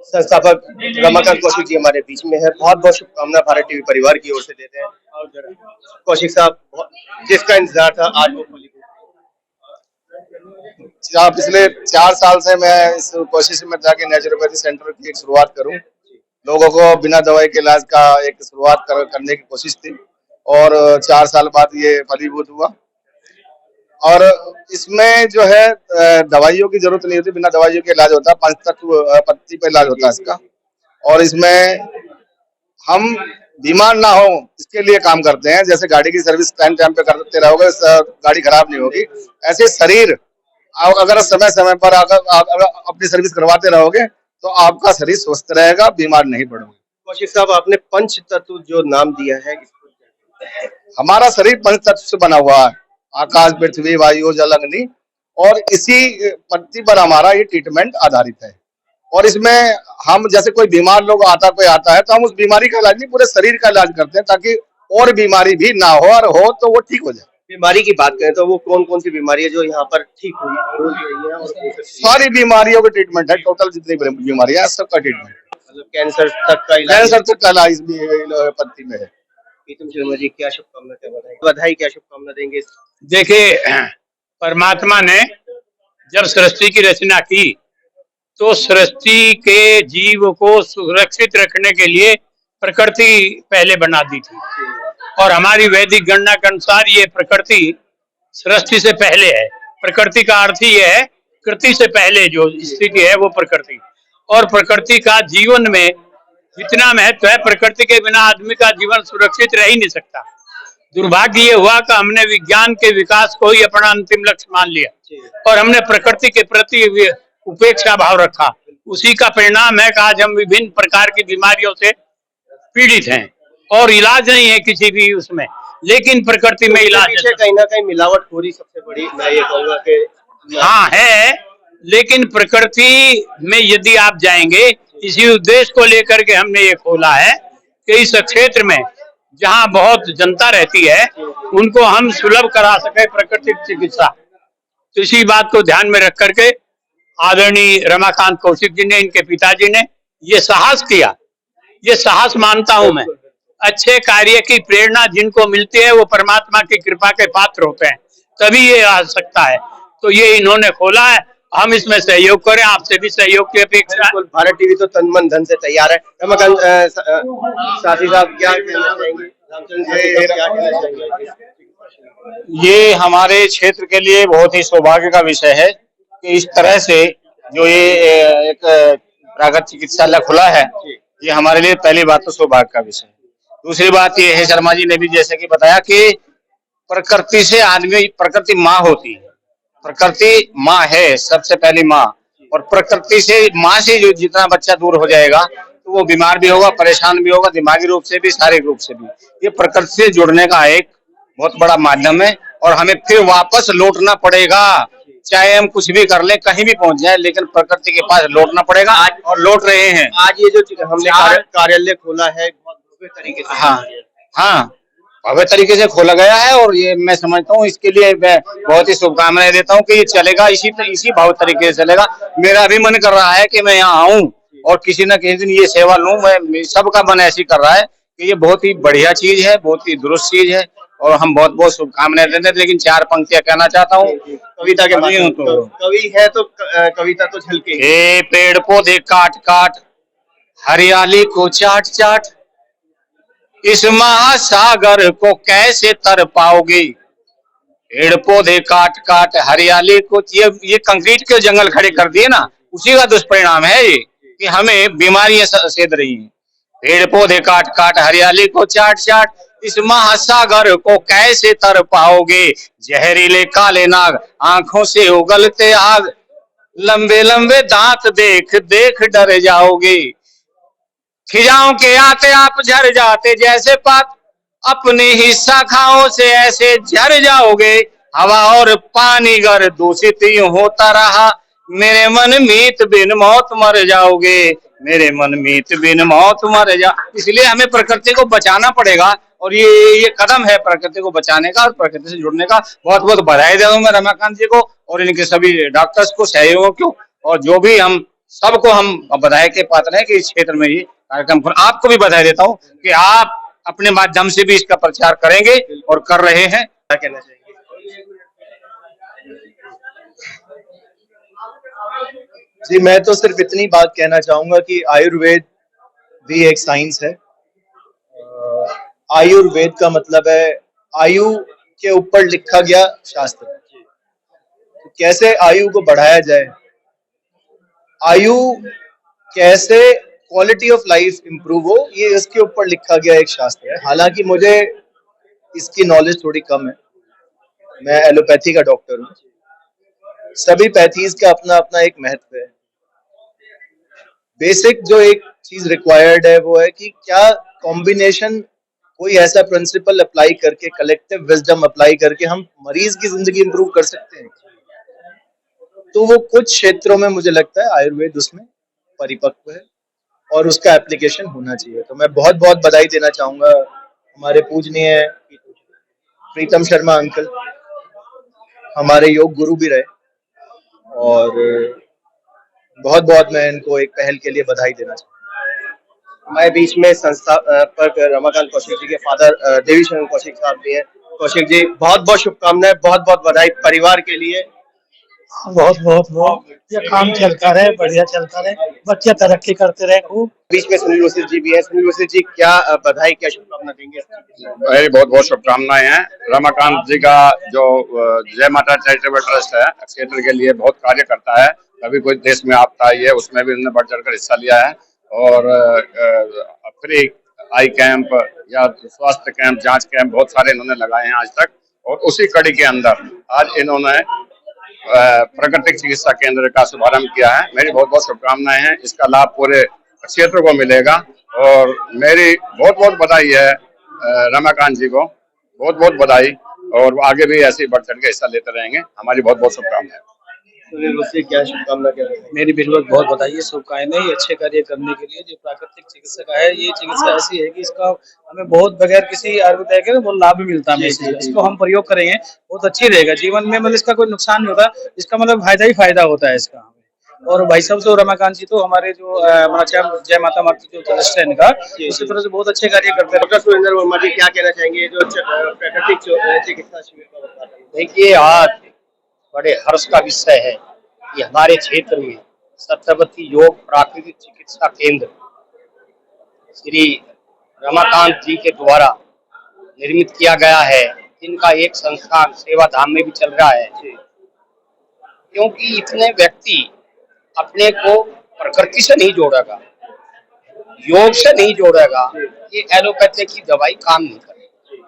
संस्थापक रमाकांत कौशिक जी हमारे बीच में है। बहुत बहुत शुभकामना भारत टीवी परिवार की ओर से देते हैं। और कौशिक साहब, जिसका इंतजार था आज वो फलीभूत। पिछले 4 साल से मैं इस कोशिश में था कि नेचुरोपैथी सेंटर की एक शुरुआत करूं। लोगों को बिना दवाई के इलाज का एक शुरुआत करने की कोशिश थी और 4 साल बाद ये फलीभूत हुआ। और इसमें जो है दवाइयों की जरूरत नहीं होती, बिना दवाइयों के इलाज होता है। पंचतत्व पत्ती पर इलाज होता है इसका। और इसमें हम बीमार ना हो इसके लिए काम करते हैं। जैसे गाड़ी की सर्विस टाइम टाइम पे करते रहोगे, गाड़ी खराब नहीं होगी। ऐसे शरीर अगर समय समय पर अगर अपनी सर्विस करवाते रहोगे तो आपका शरीर स्वस्थ रहेगा, बीमार नहीं पड़ोगे। कौशिक साहब, आपने पंच तत्व जो नाम दिया है, हमारा शरीर पंच तत्व से बना हुआ है, आकाश, पृथ्वी, वायु, जल, अग्नि। और इसी पत्ती पर हमारा ये ट्रीटमेंट आधारित है। और इसमें हम जैसे कोई बीमार लोग कोई आता है तो हम उस बीमारी का इलाज नहीं, पूरे शरीर का इलाज करते हैं ताकि और बीमारी भी ना हो, और हो तो वो ठीक हो जाए। बीमारी की बात करें तो वो कौन कौन सी बीमारी है जो यहाँ पर ठीक हुई है? और सारी बीमारियों का ट्रीटमेंट है, टोटल जितनी बीमारियां हैं सबका ट्रीटमेंट। मतलब कैंसर तक का इलाज, कैंसर तक का इलाज भी पत्ती में है। प्रीतम शर्मा जी, क्या शुभकामना बधाई क्या शुभकामना देंगे? देखिए, परमात्मा ने जब सृष्टि की रचना की तो सृष्टि के जीव को सुरक्षित रखने के लिए प्रकृति पहले बना दी थी। और हमारी वैदिक गणना के अनुसार ये प्रकृति सृष्टि से पहले है। प्रकृति का अर्थ ही है कृति से पहले जो स्थिति है वो प्रकृति। और प्रकृति का जीवन में इतना महत्व है, प्रकृति के बिना आदमी का जीवन सुरक्षित रह ही नहीं सकता। दुर्भाग्य ये हुआ कि हमने विज्ञान के विकास को ही अपना अंतिम लक्ष्य मान लिया और हमने प्रकृति के प्रति उपेक्षा भाव रखा। उसी का परिणाम है कि आज हम विभिन्न प्रकार की बीमारियों से पीड़ित हैं और इलाज नहीं है किसी भी उसमें, लेकिन प्रकृति में इलाज है। कहीं ना कहीं मिलावटखोरी सबसे बड़ी, मैं ये कहूंगा कि हाँ है, लेकिन प्रकृति में यदि आप जाएंगे, इसी उद्देश्य को लेकर के हमने ये खोला है कि इस क्षेत्र में जहाँ बहुत जनता रहती है उनको हम सुलभ करा सके प्राकृतिक चिकित्सा। तो इसी बात को ध्यान में रख करके आदरणीय रमाकांत कौशिक जी ने, इनके पिताजी ने ये साहस किया। ये साहस मानता हूं मैं। अच्छे कार्य की प्रेरणा जिनको मिलती है वो परमात्मा की कृपा के पात्र होते हैं, तभी ये आ सकता है। तो ये इन्होंने खोला है, हम इसमें सहयोग करें, आपसे भी सहयोग की अपेक्षा। भारत टीवी तो तन मन धन से तैयार है। रमाकांत साथी साहब, क्या कहना चाहेंगे? ये हमारे क्षेत्र के लिए बहुत ही सौभाग्य का विषय है कि इस तरह से जो ये एक प्राकृतिक चिकित्सालय खुला है, ये हमारे लिए पहली बात तो सौभाग्य का विषय है। दूसरी बात ये है, शर्मा जी ने भी जैसे कि बताया कि प्रकृति से आदमी, प्रकृति माँ होती है, प्रकृति माँ है सबसे पहली माँ। और प्रकृति से माँ से जो जितना बच्चा दूर हो जाएगा तो वो बीमार भी होगा, परेशान भी होगा, दिमागी रूप से भी, शारीरिक रूप से भी। ये प्रकृति से जुड़ने का एक बहुत बड़ा माध्यम है और हमें फिर वापस लौटना पड़ेगा। चाहे हम कुछ भी कर लें, कहीं भी पहुंच जाए, लेकिन प्रकृति के पास लौटना पड़ेगा और लौट रहे हैं। आज ये जो हमने कार्यालय खोला है बहुत भव्य तरीके से, हाँ भव्य तरीके से खोला गया है और ये मैं समझता हूँ, इसके लिए मैं बहुत ही शुभकामनाएं देता हूँ कि ये चलेगा, इसी भाव तरीके से चलेगा। मेरा भी मन कर रहा है कि मैं यहाँ आऊँ और किसी न किसी दिन ये सेवा लूँ। मैं सबका मन ऐसी कर रहा है कि ये बहुत ही बढ़िया चीज है, बहुत ही दुरुस्त चीज है और हम बहुत बहुत शुभकामनाएं देते हैं। लेकिन 4 पंक्तियां कहना चाहता हूँ कविता के माध्यम तो कवि है तो कविता तो झलके। हे पेड़ पौधे काट काट हरियाली को चाट चाट, इस महासागर को कैसे तर पाओगे। पेड़ पौधे काट काट हरियाली को, ये कंक्रीट के जंगल खड़े कर दिए ना, उसी का दुष्परिणाम है ये कि हमें बीमारियां सेध रही हैं। पेड़ पौधे काट काट हरियाली को चाट चाट, इस महासागर को कैसे तर पाओगे। जहरीले काले नाग आंखों से उगलते आग, लंबे लंबे दांत देख देख डर जाओगे। खिजाओं के आते आप झर जाते, जैसे पात अपनी ही शाखाओं से ऐसे झर जाओगे। हवा और पानी गर दूषित होता रहा, मेरे मन मीत बिन मौत मर जाओगे। मेरे मन मीत बिन मौत मर जा। इसलिए हमें प्रकृति को बचाना पड़ेगा और ये कदम है प्रकृति को बचाने का और प्रकृति से जुड़ने का। बहुत बहुत बधाई दे दूं मैं रमाकांत जी को और इनके सभी डॉक्टर्स को, सहयोगियों को, और जो भी हम सबको हम बधाई के पात्र हैं कि इस क्षेत्र में ये कार्यक्रम आपको भी बधाई देता हूँ कि आप अपने माध्यम से भी इसका प्रचार करेंगे और कर रहे हैं। क्या कहना चाहेंगे? जी, मैं तो सिर्फ इतनी बात कहना चाहूंगा कि आयुर्वेद भी एक साइंस है। आयुर्वेद का मतलब है आयु के ऊपर लिखा गया शास्त्र। तो कैसे आयु को बढ़ाया जाए, आयु कैसे क्वालिटी ऑफ लाइफ इंप्रूव हो, ये इसके ऊपर लिखा गया एक शास्त्र है। हालांकि मुझे इसकी नॉलेज थोड़ी कम है, मैं एलोपैथी का डॉक्टर हूँ। सभी पैथीज का अपना अपना एक महत्व है। बेसिक जो एक चीज रिक्वायर्ड है वो है कि क्या कॉम्बिनेशन, कोई ऐसा प्रिंसिपल अप्लाई करके, कलेक्टिव विजडम अप्लाई करके हम मरीज की जिंदगी इंप्रूव कर सकते हैं। तो वो कुछ क्षेत्रों में मुझे लगता है आयुर्वेद उसमें परिपक्व है और उसका एप्लीकेशन होना चाहिए। तो मैं बहुत बहुत बधाई देना चाहूंगा हमारे पूजनीय प्रीतम शर्मा अंकल, हमारे योग गुरु भी रहे, और बहुत बहुत मैं इनको एक पहल के लिए बधाई देना चाहूंगा। हमारे बीच में संस्थापक रमाकांत कौशिक जी के फादर देवीशरण कौशिक साहब भी हैं। कौशिक जी, बहुत बहुत शुभकामनाएं, बहुत बहुत बधाई परिवार के लिए। बहुत बहुत बहुत ये काम चलता रहे, बढ़िया चलता रहे, बच्चे तरक्की करते रहे खूब। बीच में सुनील वशिष्ठ जी भी है। सुनील वशिष्ठ जी, क्या बधाई, क्या शुभकामना देंगे? मेरी बहुत बहुत शुभकामनाएं हैं। रमाकांत जी का जो जय माता चैरिटेबल ट्रस्ट है, क्षेत्र के लिए बहुत कार्य करता है। कभी कोई देश में आपदा आई है उसमें भी उन्होंने बढ़ चढ़कर हिस्सा लिया है, और फ्री आई कैंप या स्वास्थ्य कैंप, जांच कैंप बहुत सारे इन्होंने लगाए हैं आज तक। और उसी कड़ी के अंदर आज इन्होंने प्राकृतिक चिकित्सा केंद्र का शुभारंभ किया है। मेरी बहुत बहुत शुभकामनाएं हैं, इसका लाभ पूरे क्षेत्र को मिलेगा और मेरी बहुत बहुत बधाई है रमाकांत जी को, बहुत बहुत बधाई, और वो आगे भी ऐसे ही बढ़ चढ़ के हिस्सा लेते रहेंगे। हमारी बहुत बहुत शुभकामनाएं। सुनील वशिष्ठ, क्या शुभकामना क्या रहेगी? मेरी भी बहुत बधाई है, शुभकामनाएं ये अच्छे कार्य करने के लिए। जो प्राकृतिक चिकित्सा का है, ये चिकित्सा ऐसी है कि इसका हमें बहुत बगैर किसी आयुर्वेद के बहुत लाभ भी मिलता है। इसको हम प्रयोग करेंगे बहुत अच्छी रहेगा जीवन में, मतलब इसका कोई नुकसान नहीं होता, इसका मतलब फायदा ही फायदा होता है इसका। और भाई साहब तो रमाकांत जी तो हमारे जो जय माता माता जो ट्रस्ट है इनका, उसी तरह से बहुत अच्छे कार्य करते हैं। डॉक्टर सुरेंद्र वर्मा जी, क्या कहना चाहेंगे जो प्राकृतिक चिकित्सा शिविर का उद्घाटन? देखिए, आज बड़े हर्ष का विषय है कि हमारे क्षेत्र में सत्यवती योग प्राकृतिक चिकित्सा केंद्र श्री रमाकांत जी के द्वारा निर्मित किया गया है। इनका एक संस्थान सेवा धाम में भी चल रहा है, क्योंकि इतने व्यक्ति अपने को प्रकृति से नहीं जोड़ेगा, योग से नहीं जोड़ेगा, ये एलोपैथी की दवाई काम नहीं करेगी।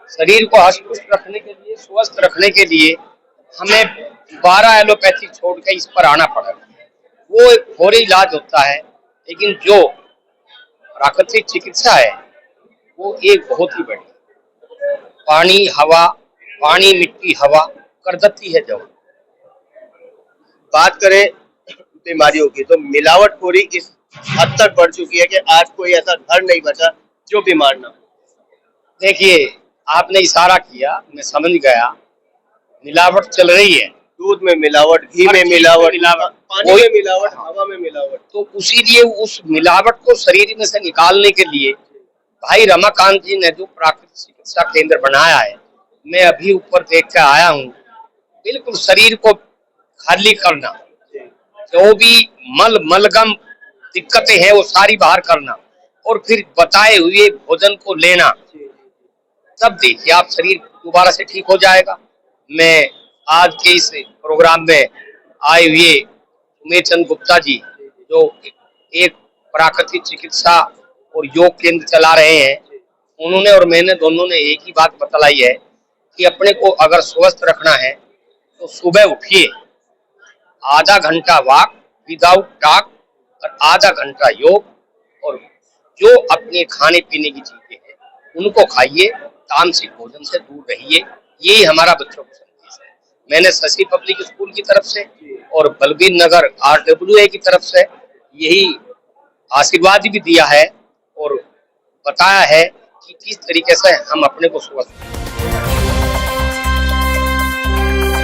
शरीर को हष्ट पुष्ट रखने के लिए, स्वस्थ रखने के लिए हमें 12 एलोपैथी छोड़ के इस पर आना पड़ेगा। वो एक घोरे इलाज होता है, लेकिन जो प्राकृतिक चिकित्सा है वो एक बहुत ही बड़ी पानी हवा, पानी मिट्टी हवा कर देती है। जब बात करें बीमारियों की, तो मिलावटखोरी इस हद तक बढ़ चुकी है कि आज कोई ऐसा घर नहीं बचा जो बीमार ना हो। देखिए, आपने इशारा किया, मैं समझ गया, मिलावट चल रही है। दूध में मिलावट, घी में मिलावट, पानी में मिलावट, हवा में मिलावट। तो उसीलिए उस मिलावट को शरीर में से निकालने के लिए भाई रमाकांत जी ने जो प्राकृतिक चिकित्सा केंद्र बनाया है, मैं अभी ऊपर देख कर आया हूँ, बिल्कुल शरीर को खाली करना, जो भी मलगम दिक्कतें हैं वो सारी बाहर करना, और फिर बताए हुए भोजन को लेना, तब देखिए आप शरीर दोबारा से ठीक हो जाएगा। मैं आज के इस प्रोग्राम में आए हुए उमेश चंद गुप्ता जी, जो एक प्राकृतिक चिकित्सा और योग केंद्र चला रहे हैं, उन्होंने और मैंने दोनों ने एक ही बात बतलाई है कि अपने को अगर स्वस्थ रखना है तो सुबह उठिए, आधा घंटा वॉक विदाउट टॉक और आधा घंटा योग, और जो अपने खाने पीने की चीजें हैं उनको खाइए, तामसिक भोजन से दूर रहिए। यही हमारा बच्चों को संदेश है। मैंने शशि पब्लिक स्कूल की तरफ से और बलबीर नगर RWA की तरफ से यही आशीर्वाद भी दिया है और बताया है कि किस तरीके से हम अपने को स्वस्थ